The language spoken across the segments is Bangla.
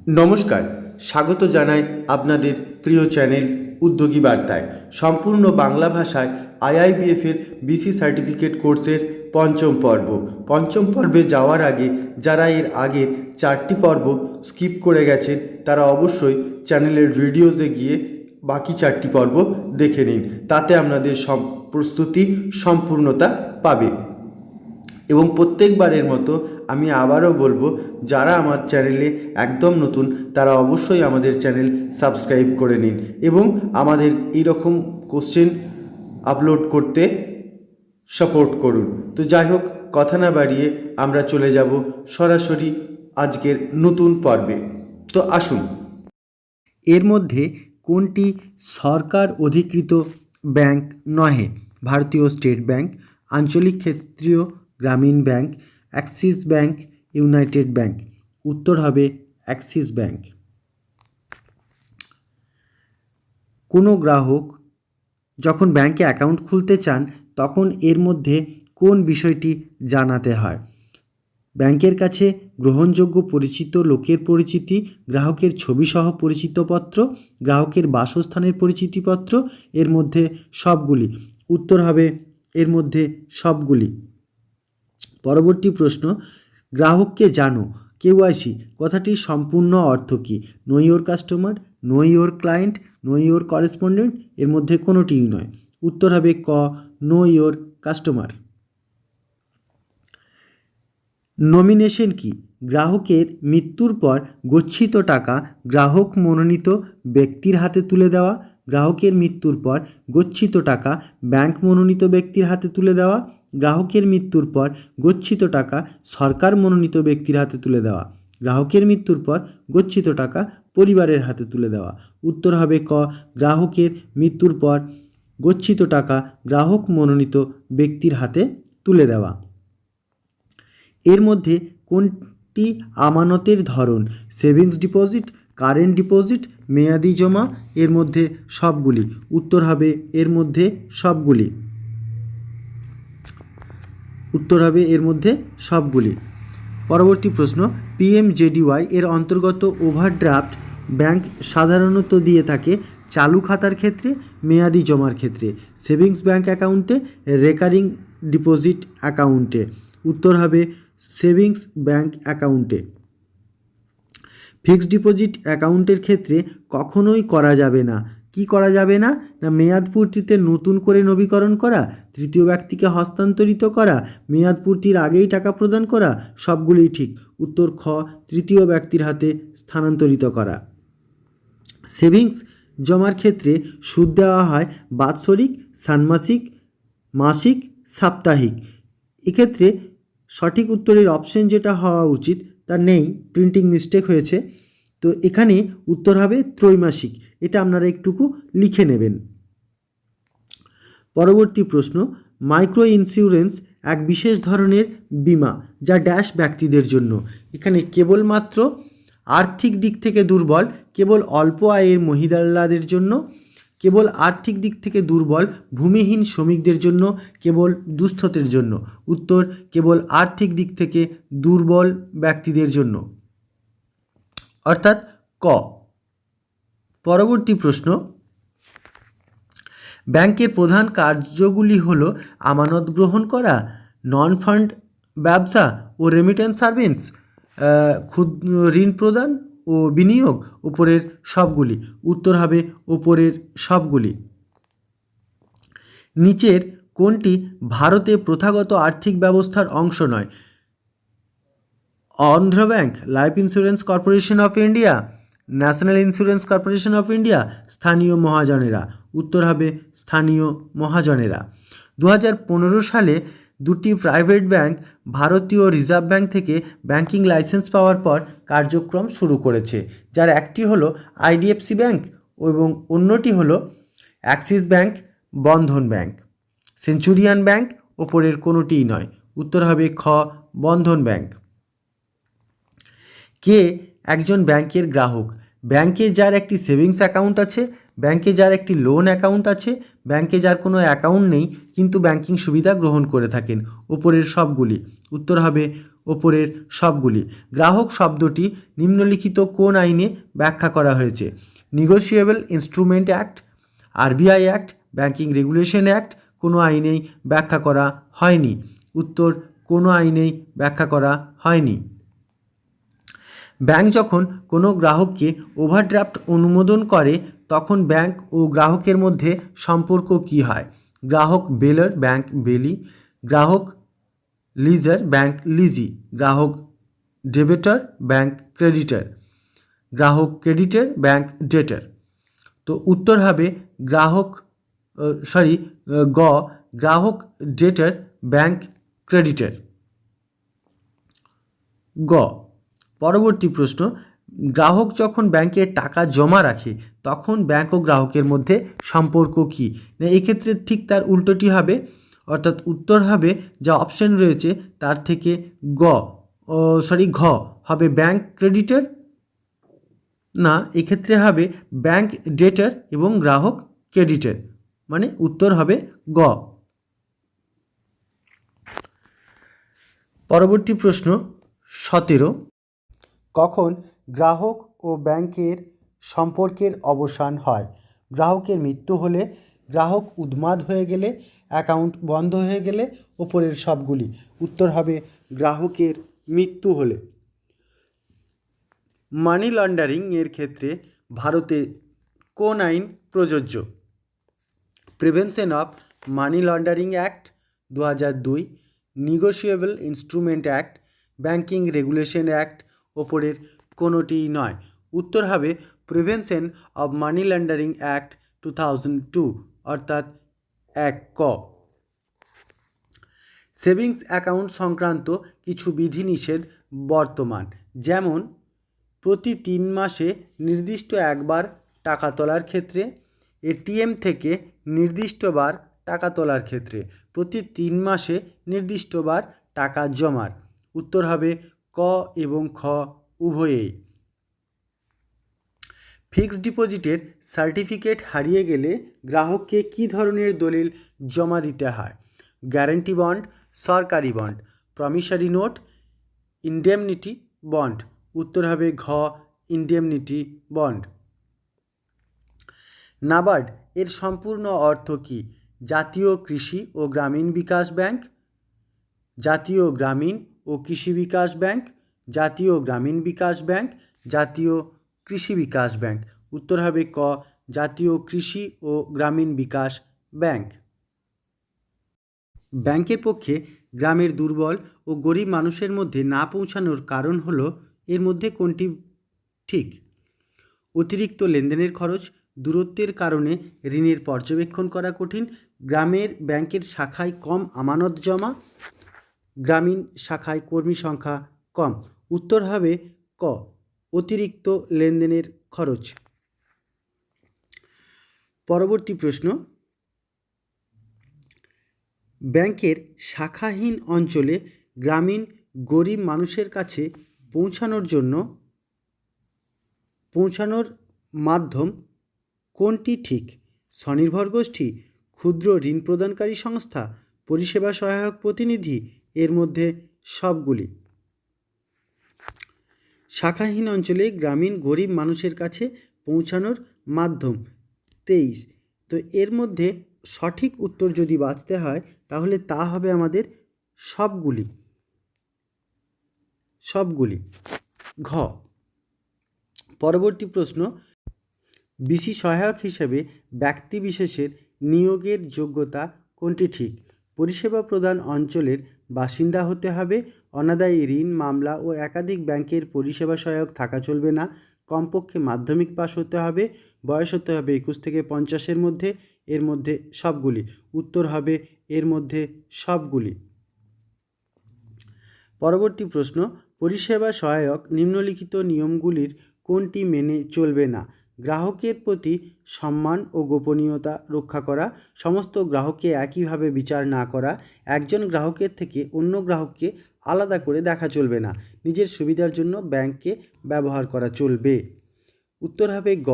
নমস্কার, স্বাগত জানাই আপনাদের প্রিয় চ্যানেল উদ্যোগী বার্তায়। সম্পূর্ণ বাংলা ভাষায় আইআইবিএফের বিসি সার্টিফিকেট কোর্সের পঞ্চম পর্বে যাওয়ার আগে যারা এর আগের 4টি পর্ব স্কিপ করে গেছেন তারা অবশ্যই চ্যানেলের ভিডিওসে গিয়ে বাকি 4টি পর্ব দেখে নিন। তাতে আপনাদের প্রস্তুতি সম্পূর্ণতা পাবে। এবং প্রত্যেকবারের মতো আমি আবারও বলবো, যারা আমার চ্যানেলে একদম নতুন তারা অবশ্যই আমাদের চ্যানেল সাবস্ক্রাইব করে নিন এবং আমাদের এইরকম কোশ্চেন আপলোড করতে সাপোর্ট করুন। তো যাই হোক, কথা না বাড়িয়ে আমরা চলে যাব সরাসরি আজকের নতুন পর্বে। তো আসুন, এর মধ্যে কোনটি সরকার অধিকৃত ব্যাংক নহে? ভারতীয় স্টেট ব্যাংক, আঞ্চলিক ক্ষেত্রীয় গ্রামীণ bank, Axis bank, United bank. উত্তর হবে অ্যাক্সিস ব্যাংক। কোনো গ্রাহক যখন ব্যাংকে অ্যাকাউন্ট খুলতে চান তখন এর মধ্যে কোন বিষয়টি জানাতে হয়? ব্যাংকের কাছে গ্রহণযোগ্য পরিচিত লোকের পরিচিতি, গ্রাহকের ছবিসহ পরিচিতপত্র, গ্রাহকের বাসস্থানের পরিচিতিপত্র, এর মধ্যে সবগুলি। উত্তর হবে এর মধ্যে সবগুলি। পরবর্তী প্রশ্ন, গ্রাহককে জানো কেওয়াইসি কথাটির সম্পূর্ণ অর্থ কী? Know your customer, know your client, know your correspondent, এর মধ্যে কোনোটিই নয়। উত্তর হবে ক, নো ইওর কাস্টমার। নমিনেশন কি? গ্রাহকের মৃত্যুর পর গচ্ছিত টাকা গ্রাহক মনোনীত ব্যক্তির হাতে তুলে দেওয়া, গ্রাহকের মৃত্যুর পর গচ্ছিত টাকা ব্যাংক মনোনীত ব্যক্তির হাতে তুলে দেওয়া, গ্রাহকের মৃত্যুর পর গচ্ছিত টাকা সরকার মনোনীত ব্যক্তির হাতে তুলে দেওয়া, গ্রাহকের মৃত্যুর পর গচ্ছিত টাকা পরিবারের হাতে তুলে দেওয়া। উত্তর হবে ক, গ্রাহকের মৃত্যুর পর গচ্ছিত টাকা গ্রাহক মনোনীত ব্যক্তির হাতে তুলে দেওয়া। এর মধ্যে কোনটি আমানতের ধরন? সেভিংস ডিপোজিট, কারেন্ট ডিপোজিট, মেয়াদি জমা, এর মধ্যে সবগুলি। উত্তর হবে এর মধ্যে সবগুলি। উত্তর হবে এর মধ্যে সবগুলি। পরবর্তী প্রশ্ন, পিএমজেডিওয়াই এর অন্তর্গত ওভারড্রাফট ব্যাংক সাধারণত দিয়ে থাকে চালু খাতার ক্ষেত্রে, মেয়াদি জমার ক্ষেত্রে, সেভিংস ব্যাংক অ্যাকাউন্টে, রেকারিং ডিপোজিট অ্যাকাউন্টে। উত্তর হবে সেভিংস ব্যাংক অ্যাকাউন্টে। ফিক্সড ডিপোজিট অ্যাকাউন্টের ক্ষেত্রে কখনোই করা যাবে না। কি করা যাবে না? না মেয়াদ পূর্তিতে নতুন করে নবীকরণ করা, তৃতীয় ব্যক্তিকে হস্তান্তরিত করা, মেয়াদ পূর্তির আগেই টাকা প্রদান করা, সবগুলোই ঠিক। উত্তর খ, তৃতীয় ব্যক্তির হাতে স্থানান্তরিত করা। সেভিংস জমার ক্ষেত্রে সুদ দেওয়া হয় বাৎসরিক, ষান্মাসিক, মাসিক, সাপ্তাহিক। এক্ষেত্রে সঠিক উত্তরের অপশন যেটা হওয়া উচিত তা নেই, প্রিন্টিং মিস্টেক হয়েছে। তো এখানে উত্তর হবে ত্রৈমাসিক। এটা আপনারা একটুকু লিখে নেবেন। পরবর্তী প্রশ্ন, মাইক্রো ইন্স্যুরেন্স এক বিশেষ ধরনের বীমা যা ড্যাশ ব্যক্তিদের জন্য। এখানে কেবলমাত্র আর্থিক দিক থেকে দুর্বল, কেবল অল্প আয়ের মহিলাদের জন্য, কেবল আর্থিক দিক থেকে দুর্বল ভূমিহীন শ্রমিকদের জন্য, কেবল দুস্থদের জন্য। উত্তর কেবল আর্থিক দিক থেকে দুর্বল ব্যক্তিদের জন্য, অর্থাৎ ক। পরবর্তী প্রশ্ন, ব্যাংকের প্রধান কার্যগুলি হল আমানত গ্রহণ করা, নন ফান্ড ব্যবসা ও রেমিটেন্স সার্ভিস, ঋণ প্রদান ও বিনিয়োগ, উপরের সবগুলি। উত্তর হবে উপরের সবগুলি। নিচের কোনটি ভারতে প্রথাগত আর্থিক ব্যবস্থার অংশ নয়? Andhra bank, life insurance corporation of India, national insurance corporation of India, স্থানীয় মহাজনেরা। উত্তর হবে স্থানীয় মহাজনেরা। 2015 সালে দুটি প্রাইভেট ব্যাংক ভারতীয় রিজার্ভ ব্যাংক থেকে ব্যাংকিং লাইসেন্স পাওয়ার পর কার্যক্রম শুরু করেছে, যার একটি হলো আইডিএফসি ব্যাংক এবং অন্যটি হলো অ্যাক্সিস ব্যাংক, বন্ধন ব্যাংক। সেঞ্চুরিয়ান ব্যাংক ওপরের কোনোটিই নয়। উত্তর হবে খ, বন্ধন ব্যাংক। কে একজন ব্যাংকের গ্রাহক? ব্যাংকে যার একটি সেভিংস অ্যাকাউন্ট আছে, ব্যাংকে যার একটি লোন অ্যাকাউন্ট আছে, ব্যাংকে যার কোনো অ্যাকাউন্ট নেই কিন্তু ব্যাংকিং সুবিধা গ্রহণ করে থাকেন? ওপরের সবগুলি। উত্তর হবে ওপরের সবগুলি। গ্রাহক শব্দটি নিম্নলিখিত কোন আইনে ব্যাখ্যা করা হয়েছে? Negotiable instrument act, RBI act, banking regulation act. কোনো আইনেই ব্যাখ্যা করা হয়নি। উত্তর কোনো আইনেই ব্যাখ্যা করা হয়নি। ব্যাংক যখন কোনো গ্রাহককে ওভারড্রাফট অনুমোদন করে তখন ব্যাংক ও গ্রাহকের মধ্যে সম্পর্ক কী হয়? গ্রাহক বেলার, ব্যাংক বেলি; গ্রাহক লিজার, ব্যাংক লিজি; গ্রাহক ডেবিটর, ব্যাংক ক্রেডিটর; গ্রাহক ক্রেডিটর, ব্যাংক ডেটর। তো উত্তর হবে গ, গ্রাহক ডেটর, ব্যাংক ক্রেডিটর। গ। পরবর্তী প্রশ্ন, গ্রাহক যখন ব্যাংকে টাকা জমা রাখে তখন ব্যাংক ও গ্রাহকের মধ্যে সম্পর্ক কী? না, এক্ষেত্রে ঠিক তার উল্টোটি হবে, অর্থাৎ উত্তর হবে যা অপশন রয়েছে তার থেকে ঘ হবে ব্যাংক ক্রেডিটর। না, এক্ষেত্রে হবে ব্যাংক ডেটর এবং গ্রাহক ক্রেডিটর, মানে উত্তর হবে গ। পরবর্তী প্রশ্ন 17, কখন গ্রাহক ও ব্যাংকের সম্পর্কের অবসান হয়? গ্রাহকের মৃত্যু হলে, গ্রাহক উন্মাদ হয়ে গেলে, অ্যাকাউন্ট বন্ধ হয়ে গেলে, ওপরের সবগুলি। উত্তর হবে গ্রাহকের মৃত্যু হলে। মানি লন্ডারিং এর ক্ষেত্রে ভারতে কোন আইন প্রযোজ্য? Prevention of money laundering act 2002, negotiable instrument act, banking regulation act. ওপরের কোনোটিই নয়। উত্তর হবে prevention of money laundering act 2002, অর্থাৎ 1 ক। সেভিংস অ্যাকাউন্ট সংক্রান্ত কিছু বিধিনিষেধ বর্তমান, যেমন প্রতি 3 মাসে নির্দিষ্ট একবার টাকা তোলার ক্ষেত্রে, এটিএম থেকে নির্দিষ্টবার টাকা তোলার ক্ষেত্রে, প্রতি 3 মাসে নির্দিষ্টবার টাকা জমার। উত্তর হবে ক এবং খ উভয়েই। ফিক্সড ডিপোজিটের সার্টিফিকেট হারিয়ে গেলে গ্রাহককে কী ধরনের দলিল জমা দিতে হয়? গ্যারান্টি বন্ড, সরকারি বন্ড, প্রমিসারি নোট, ইনডেমনিটি বন্ড। উত্তর হবে ঘ, ইনডেমনিটি বন্ড। নাবার্ড এর সম্পূর্ণ অর্থ কী? জাতীয় কৃষি ও গ্রামীণ বিকাশ ব্যাংক, জাতীয় গ্রামীণ ও কৃষি বিকাশ ব্যাংক, জাতীয় গ্রামীণ বিকাশ ব্যাংক, জাতীয় কৃষি বিকাশ ব্যাংক। উত্তর হবে ক, জাতীয় কৃষি ও গ্রামীণ বিকাশ ব্যাংক। ব্যাংকের পক্ষে গ্রামের দুর্বল ও গরিব মানুষের মধ্যে না পৌঁছানোর কারণ হলো এর মধ্যে কোনটি ঠিক? অতিরিক্ত লেনদেনের খরচ, দূরত্বের কারণে ঋণের পর্যবেক্ষণ করা কঠিন, গ্রামের ব্যাংকের শাখায় কম আমানত জমা, গ্রামীণ শাখায় কর্মী সংখ্যা কম। উত্তর হবে ক, অতিরিক্ত লেনদেনের খরচ। পরবর্তী প্রশ্ন, ব্যাংকের শাখাহীন অঞ্চলে গ্রামীণ গরিব মানুষের কাছে পৌঁছানোর মাধ্যম কোনটি ঠিক? স্বনির্ভর গোষ্ঠী, ক্ষুদ্র ঋণ প্রদানকারী সংস্থা, পরিষেবা সহায়ক প্রতিনিধি, এর মধ্যে সবগুলি। শাখাহীন অঞ্চলে গ্রামীণ গরিব মানুষের কাছে পৌঁছানোর মাধ্যম 23। তো এর মধ্যে সঠিক উত্তর যদি বাছতে হয় তাহলে তা হবে আমাদের সবগুলি ঘ। পরবর্তী প্রশ্ন, বিসি সহায়ক হিসেবে ব্যক্তি বিশেষের নিয়োগের যোগ্যতা কোনটি ঠিক? পরিষেবা প্রদান অঞ্চলের বাসিন্দা হতে হবে, অনাদায়ী ঋণ মামলা ও একাধিক ব্যাংকের পরিষেবা সহায়ক থাকা চলবে না, কমপক্ষে মাধ্যমিক পাস হতে হবে, বয়স হতে হবে 21 থেকে 50-এর মধ্যে। এর মধ্যে সবগুলি। উত্তর হবে এর মধ্যে সবগুলি। পরবর্তী প্রশ্ন, পরিষেবা সহায়ক নিম্নলিখিত নিয়মগুলির কোনটি মেনে চলবে না? গ্রাহকের প্রতি সম্মান ও গোপনীয়তা রক্ষা করা, সমস্ত গ্রাহককে একইভাবে বিচার না করা, একজন গ্রাহকের থেকে অন্য গ্রাহককে আলাদা করে দেখা চলবে না, নিজের সুবিধার জন্য ব্যাংককে ব্যবহার করা চলবে। উত্তর হবে গ,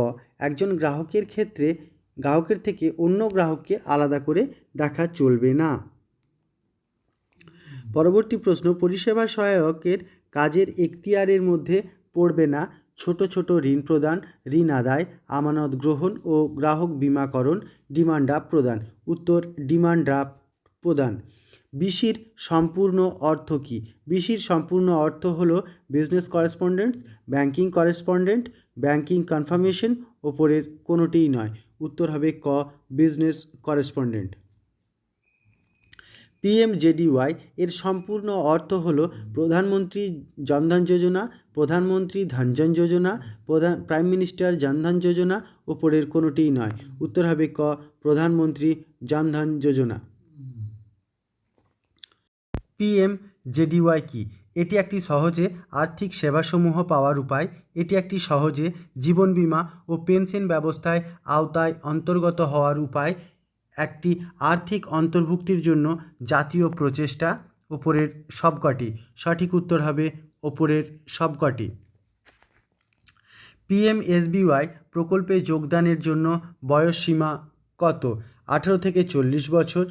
একজন গ্রাহকের ক্ষেত্রে গ্রাহকের থেকে অন্য গ্রাহককে আলাদা করে দেখা চলবে না। পরবর্তী প্রশ্ন, পরিষেবা সহায়কের কাজের এখতিয়ারের মধ্যে পড়বে না ছোট ছোট ঋণ প্রদান, ঋণ আদায়, আমানত গ্রহণ ও গ্রাহক বীমাকরণ, ডিমান্ড ড্রাফট প্রদান। উত্তর, ডিমান্ড ড্রাফট প্রদান। বিসির সম্পূর্ণ অর্থ কী? বিসির সম্পূর্ণ অর্থ হলো business correspondents, banking correspondent, banking confirmation, ওপরের কোনোটিই নয়। উত্তর হবে ক, বিজনেস করেসপন্ডেন্ট। পিএমজেডিওয়াই এর সম্পূর্ণ অর্থ হল প্রধানমন্ত্রী জনধন যোজনা, প্রধানমন্ত্রী ধনজন যোজনা, প্রাইম মিনিস্টার জনধন যোজনা, ওপরের কোনোটিই নয়। উত্তর হবে ক, প্রধানমন্ত্রী জনধন যোজনা। পিএমজেডিওয়াই কি? এটি একটি সহজে আর্থিক সেবাসমূহ পাওয়ার উপায়। এটি একটি সহজে জীবন বীমা ও পেনশন ব্যবস্থায় আওতায় অন্তর্গত হওয়ার উপায়, একটি আর্থিক অন্তর্ভুক্তির জন্য জাতীয় প্রচেষ্টা। ওপরের সবকটি। সঠিক উত্তর হবে ওপরের সবকটি। পিএমএসবিওয়াই প্রকল্পে যোগদানের জন্য বয়সসীমা কত? 18 থেকে 40 বছর,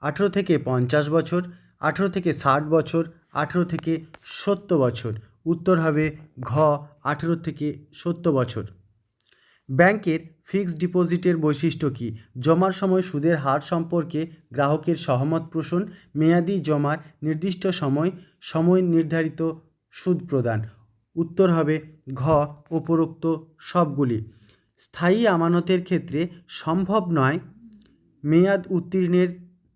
18 থেকে 50 বছর, 18 থেকে 60 বছর, 18 থেকে 70 বছর। উত্তর হবে ঘ, 18 থেকে 70 বছর। ব্যাংকের ফিক্সড ডিপোজিটের বৈশিষ্ট্য কী? জমার সময় সুদের হার সম্পর্কে গ্রাহকের সহমত পোষণ, মেয়াদি জমার নির্দিষ্ট সময় নির্ধারিত সুদ প্রদান। উত্তর হবে ঘ, উপরোক্ত সবগুলি। স্থায়ী আমানতের ক্ষেত্রে সম্ভব নয় মেয়াদ উত্তীর্ণের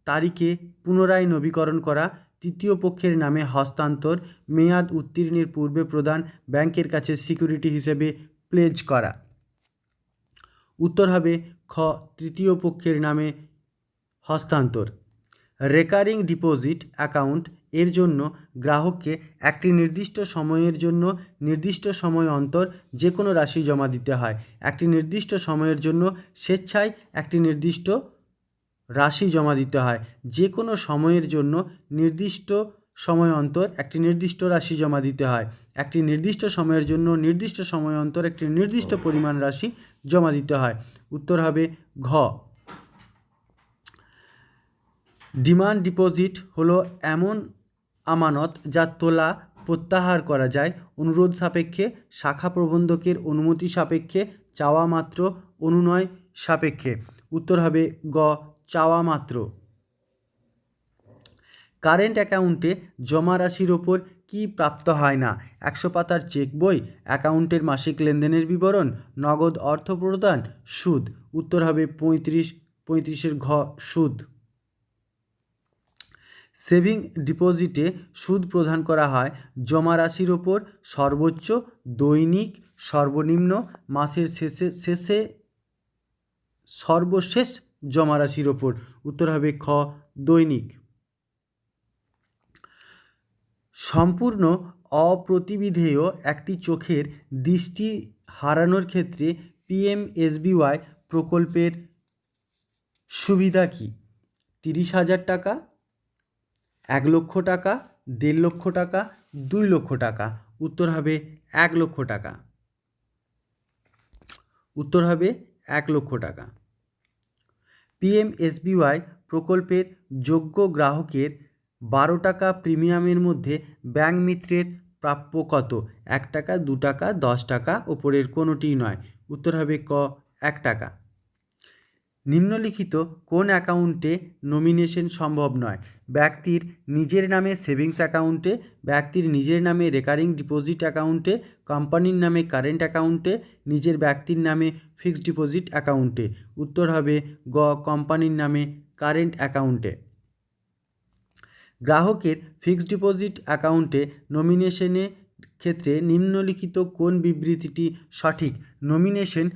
তারিখে পুনরায় নবীকরণ করা, তৃতীয় পক্ষের নামে হস্তান্তর, মেয়াদ উত্তীর্ণের পূর্বে প্রদান, ব্যাংকের কাছে সিকিউরিটি হিসেবে প্লেজ করা। উত্তর হবে খ, তৃতীয় পক্ষের নামে হস্তান্তর। রেকারিং ডিপোজিট অ্যাকাউন্ট এর জন্য গ্রাহককে একটি নির্দিষ্ট সময়ের জন্য নির্দিষ্ট সময় অন্তর যে কোনো রাশি জমা দিতে হয়। একটি নির্দিষ্ট সময়ের জন্য স্বেচ্ছায় একটি নির্দিষ্ট রাশি জমা দিতে হয়। যে কোনো সময়ের জন্য নির্দিষ্ট সময় অন্তর একটি নির্দিষ্ট রাশি জমা দিতে হয়। একটি নির্দিষ্ট সময়ের জন্য নির্দিষ্ট সময় অন্তর একটি নির্দিষ্ট পরিমাণ রাশি জমা দিতে হয়। উত্তর হবে ঘ। ডিমান্ড ডিপোজিট হলো এমন আমানত যা তোলা প্রত্যাহার করা যায় অনুরোধ সাপেক্ষে, শাখা প্রবন্ধকের অনুমতি সাপেক্ষে, চাওয়া মাত্র, অনুনয় সাপেক্ষে। উত্তর হবে গ, চাওয়া মাত্র। কারেন্ট অ্যাকাউন্টে জমা রাশির ওপর কি প্রাপ্ত হয় না? 100 পাতার চেক বই, অ্যাকাউন্টের মাসিক লেনদেনের বিবরণ, নগদ অর্থ প্রদান, সুদ। উত্তর হবে 35-এর ঘ, সুদ। সেভিং ডিপোজিটে সুদ প্রদান করা হয় জমা রাশির ওপর সর্বোচ্চ, দৈনিক, সর্বনিম্ন, মাসের শেষে সর্বশেষ জমা রাশির ওপর। উত্তর হবে খ, দৈনিক। সম্পূর্ণ অপ্রতিবিধেয় একটি চোখের দৃষ্টি হারানোর ক্ষেত্রে পিএমএসবিওয়াই প্রকল্পের সুবিধা কী? 30,000 টাকা, 1 লক্ষ টাকা, 1.5 লক্ষ টাকা, 2 লক্ষ টাকা। উত্তর হবে 1 লক্ষ টাকা। উত্তর হবে 1 লক্ষ টাকা। পিএমএসবিওয়াই প্রকল্পের যোগ্য গ্রাহকের 12 টাকা প্রিমিয়ামের মধ্যে ব্যাংক মিত্রের প্রাপ্য কত? 1 টাকা, 2 টাকা, 10 টাকা, ওপরের কোনোটিই নয়। উত্তর হবে ক, 1 টাকা। নিম্নলিখিত কোন অ্যাকাউন্টে নমিনেশন সম্ভব নয়? ব্যক্তির নিজের নামে সেভিংস অ্যাকাউন্টে, ব্যক্তির নিজের নামে রেকারিং ডিপোজিট অ্যাকাউন্টে, কোম্পানির নামে কারেন্ট অ্যাকাউন্টে, নিজের ব্যক্তির নামে ফিক্সড ডিপোজিট অ্যাকাউন্টে। উত্তর হবে গ, কোম্পানির নামে কারেন্ট অ্যাকাউন্টে। গ্রাহকের ফিক্সড ডিপোজিট অ্যাকাউন্টে নমিনেশনের ক্ষেত্রে নিম্নলিখিত কোন বিবৃতিটি সঠিক? নমিনেশন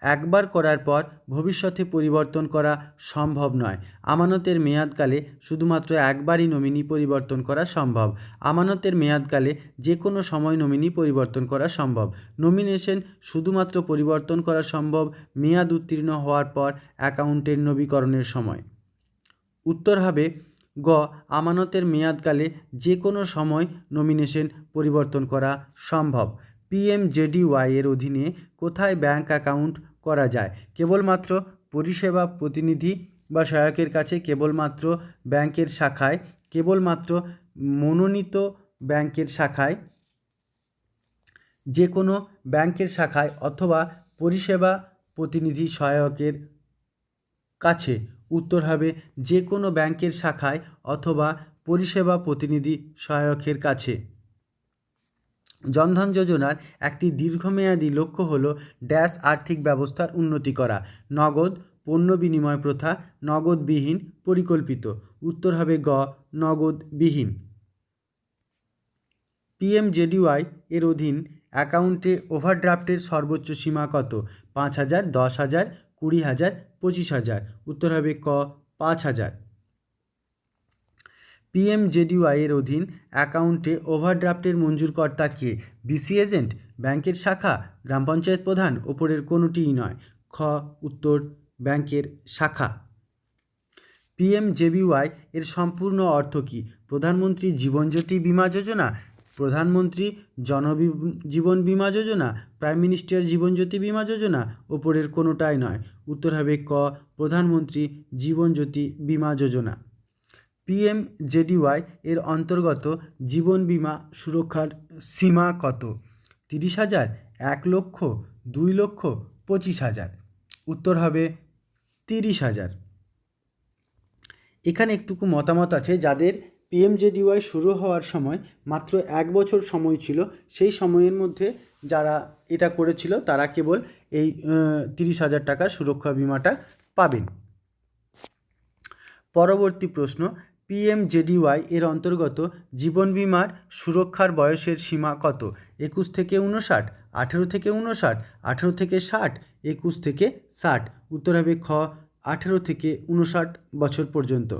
একবার করার পর ভবিষ্যতে পরিবর্তন করা সম্ভব নয়। আমানতের মেয়াদকালে শুধুমাত্র একবারই নমিনি পরিবর্তন করা সম্ভব। আমানতের মেয়াদকালে যে কোনো সময় নমিনি পরিবর্তন করা সম্ভব। নমিনেশন শুধুমাত্র পরিবর্তন করা সম্ভব মেয়াদ উত্তীর্ণ হওয়ার পর অ্যাকাউন্টের নবীকরণের সময়। উত্তর হবে গ, আমানতের মেয়াদকালে যে কোনো সময় নমিনেশন পরিবর্তন করা সম্ভব। পিএমজেডিওয়াই এর অধীনে কোথায় ব্যাংক অ্যাকাউন্ট করা যায়? কেবলমাত্র পরিষেবা প্রতিনিধি বা সহায়কের কাছে, কেবলমাত্র ব্যাংকের শাখায়, কেবলমাত্র মনোনীত ব্যাংকের শাখায়, যে কোনো ব্যাংকের শাখায় অথবা পরিষেবা প্রতিনিধি সহায়কের কাছে। উত্তর হবে যে কোনো ব্যাংকের শাখায় অথবা পরিষেবা প্রতিনিধি সহায়কের কাছে। জনধন যোজনার একটি দীর্ঘমেয়াদী লক্ষ্য হল ড্যাশ আর্থিক ব্যবস্থার উন্নতি করা। নগদ, পণ্য বিনিময় প্রথা, নগদবিহীন, পরিকল্পিত। উত্তর হবে গ, নগদবিহীন। পিএমজেডিওয়াই এর অধীন অ্যাকাউন্টে ওভারড্রাফটের সর্বোচ্চ সীমা কত? 5,000, 10,000, 20,000, 25,000। উত্তর হবে ক, 5,000। পিএমজেডিওয়াই এর অধীন অ্যাকাউন্টে ওভারড্রাফটের মঞ্জুরকর্তা কে? বিসি এজেন্ট, ব্যাংকের শাখা, গ্রাম পঞ্চায়েত প্রধান, ওপরের কোনোটিই নয়। খ, উত্তর ব্যাংকের শাখা। পিএমজেবিওয়াই এর সম্পূর্ণ অর্থ কী? প্রধানমন্ত্রী জীবনজ্যোতি বীমা যোজনা, প্রধানমন্ত্রী জীবন বীমা যোজনা, প্রাইম মিনিস্টার জীবনজ্যোতি বীমা যোজনা, ওপরের কোনোটাই নয়। উত্তর হবে ক, প্রধানমন্ত্রী জীবনজ্যোতি বীমা যোজনা। পিএমজেডিওয়াই এর অন্তর্গত জীবন বীমা সুরক্ষার সীমা কত? 30,000, 1 লক্ষ, 2 লক্ষ, 25,000। উত্তর হবে 30,000। এখানে একটুকু মতামত আছে, যাদের পিএমজেডিওয়াই শুরু হওয়ার সময় মাত্র 1 বছর সময় ছিল, সেই সময়ের মধ্যে যারা এটা করেছিল তারা কেবল এই 30,000 টাকার সুরক্ষা বিমাটা পাবেন। পরবর্তী প্রশ্ন, পিএমজেডিওয়াই এর অন্তর্গত জীবন বিমার সুরক্ষার বয়সের সীমা কত? 21 থেকে 59, 18 থেকে 59, 18 থেকে 60, 21 থেকে 60। উত্তর হবে খ, 18 থেকে 59 বছর পর্যন্ত।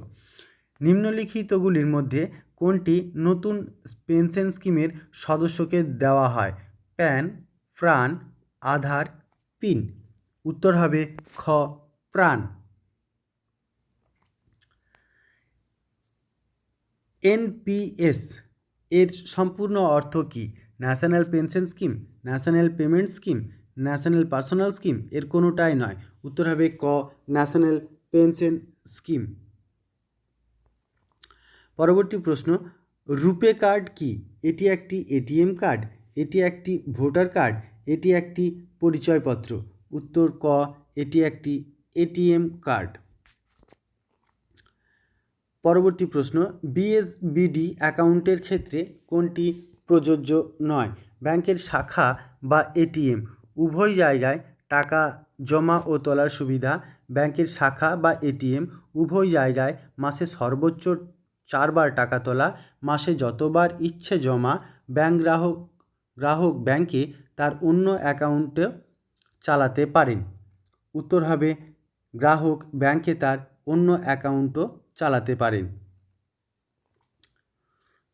নিম্নলিখিতগুলির মধ্যে কোনটি নতুন পেনশন স্কিমের সদস্যকে দেওয়া হয়? প্যান, প্রাণ, আধার, পিন। উত্তর হবে খ, প্রাণ। এনপিএস এর সম্পূর্ণ অর্থ কী? National pension scheme, national payment scheme, national personal scheme, এর কোনোটাই নয়। উত্তর হবে ক, ন্যাশনাল পেনশন স্কিম। পরবর্তী প্রশ্ন, রুপে কার্ড কি? এটি একটি এটিএম কার্ড, এটি একটি ভোটার কার্ড, এটি একটি পরিচয়পত্র। উত্তর ক, এটি একটি এটিএম কার্ড। পরবর্তী প্রশ্ন, বিএসবিডি অ্যাকাউন্টের ক্ষেত্রে কোনটি প্রযোজ্য নয়? ব্যাংকের শাখা বা এটিএম উভয় জায়গায় টাকা জমা ও তোলার সুবিধা। ব্যাংকের শাখা বা এটিএম উভয় জায়গায় মাসে সর্বোচ্চ 4 বার টাকা তোলা, মাসে যতবার ইচ্ছে জমা। গ্রাহক ব্যাংকে তার অন্য অ্যাকাউন্টে চালাতে পারেন। উত্তর হবে গ্রাহক ব্যাংকে তার অন্য অ্যাকাউন্টও চালাতে পারেন।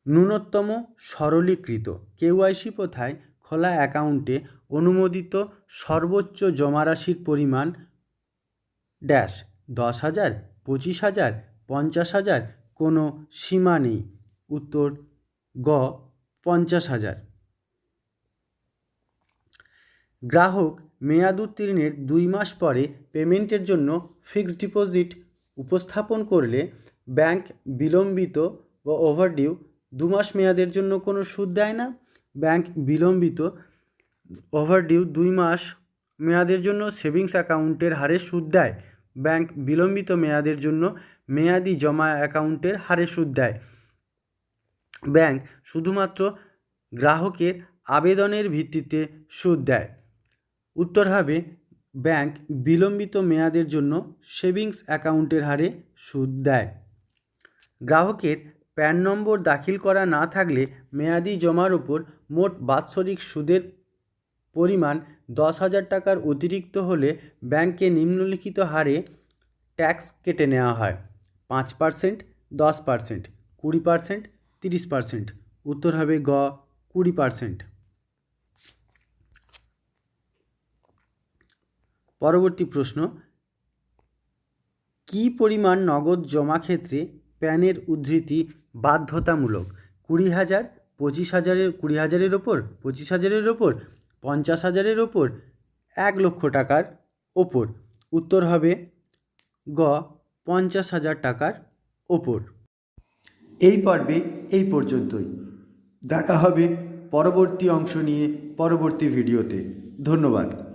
ন্যূনতম সরলীকৃত কেওয়াইসি প্রথায় খোলা অ্যাকাউন্টে অনুমোদিত সর্বোচ্চ জমারাশির পরিমাণ ড্যাশ 10,000, 25,000, 50,000, কোনো সীমা নেই। উত্তর গ, 50,000। গ্রাহক মেয়াদ উত্তীর্ণের 2 মাস পরে পেমেন্টের জন্য ফিক্সড ডিপোজিট উপস্থাপন করলে ব্যাংক বিলম্বিত বা ওভারডিউ 2 মাস মেয়াদের জন্য কোনো সুদ দেয় না। ব্যাংক বিলম্বিত ওভারডিউ 2 মাস মেয়াদের জন্য সেভিংস অ্যাকাউন্টের হারে সুদ দেয়। ব্যাংক বিলম্বিত মেয়াদের জন্য মেয়াদি জমা অ্যাকাউন্টের হারে সুদ দেয়। ব্যাংক শুধুমাত্র গ্রাহকের আবেদনের ভিত্তিতে সুদ দেয়। উত্তর হবে ব্যাংক বিলম্বিত মেয়াদের জন্য সেভিংস অ্যাকাউন্টের হারে সুদ দেয়। গ্রাহকের প্যান নম্বর দাখিল করা না থাকলে মেয়াদি জমার উপর মোট বাৎসরিক সুদের পরিমাণ 10,000 টাকার অতিরিক্ত হলে ব্যাংকে নিম্নলিখিত হারে ট্যাক্স কেটে নেওয়া হয়। 5%, 10%, 20%, 30%। উত্তর হবে গ, 20%। পরবর্তী প্রশ্ন, কি পরিমাণ নগদ জমা ক্ষেত্রে প্যানের উদ্ধৃতি বাধ্যতামূলক? 20,000, 25,000, 20,000-এর ওপর, 25,000-এর ওপর, 50,000-এর ওপর, 1 লক্ষ টাকার ওপর। উত্তর হবে গ 50,000 টাকার ওপর। এই পর্বে এই পর্যন্তই। দেখা হবে পরবর্তী অংশ নিয়ে পরবর্তী ভিডিওতে। ধন্যবাদ।